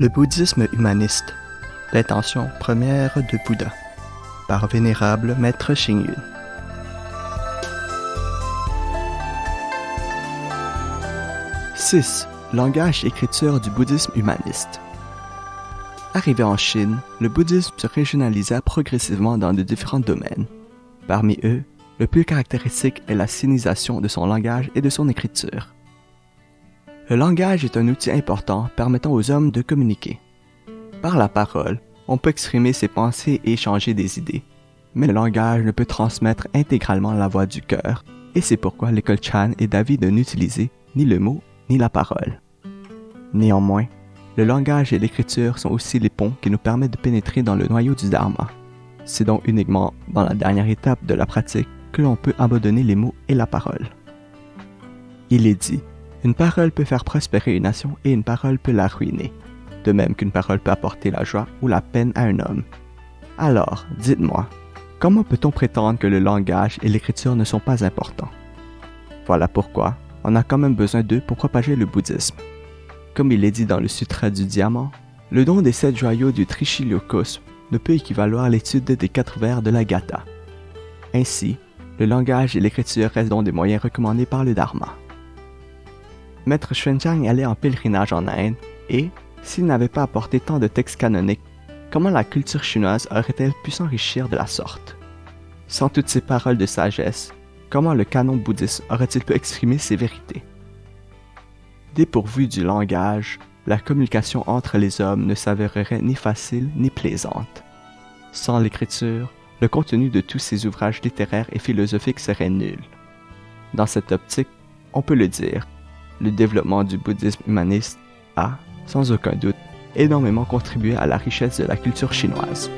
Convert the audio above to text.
Le bouddhisme humaniste, l'intention première de Bouddha, par Vénérable Maître Xing Yun. « 6. Langage-écriture du bouddhisme humaniste. Arrivé en Chine, le bouddhisme se régionalisa progressivement dans de différents domaines. Parmi eux, le plus caractéristique est la sinisation de son langage et de son écriture. Le langage est un outil important permettant aux hommes de communiquer. Par la parole, on peut exprimer ses pensées et échanger des idées, mais le langage ne peut transmettre intégralement la voix du cœur, et c'est pourquoi l'école Chan est d'avis de n'utiliser ni le mot ni la parole. Néanmoins, le langage et l'écriture sont aussi les ponts qui nous permettent de pénétrer dans le noyau du Dharma. C'est donc uniquement dans la dernière étape de la pratique que l'on peut abandonner les mots et la parole. Il est dit, une parole peut faire prospérer une nation et une parole peut la ruiner, de même qu'une parole peut apporter la joie ou la peine à un homme. Alors, dites-moi, comment peut-on prétendre que le langage et l'écriture ne sont pas importants? Voilà pourquoi on a quand même besoin d'eux pour propager le bouddhisme. Comme il est dit dans le Sutra du Diamant, le don des 7 joyaux du Trichiliocosme ne peut équivaloir à l'étude des 4 vers de la Gatha. Ainsi, le langage et l'écriture restent donc des moyens recommandés par le Dharma. Maître Xuanzang allait en pèlerinage en Inde et, s'il n'avait pas apporté tant de textes canoniques, comment la culture chinoise aurait-elle pu s'enrichir de la sorte? Sans toutes ces paroles de sagesse, comment le canon bouddhiste aurait-il pu exprimer ses vérités? Dépourvu du langage, la communication entre les hommes ne s'avérerait ni facile ni plaisante. Sans l'écriture, le contenu de tous ces ouvrages littéraires et philosophiques serait nul. Dans cette optique, on peut le dire, le développement du bouddhisme humaniste a, sans aucun doute, énormément contribué à la richesse de la culture chinoise.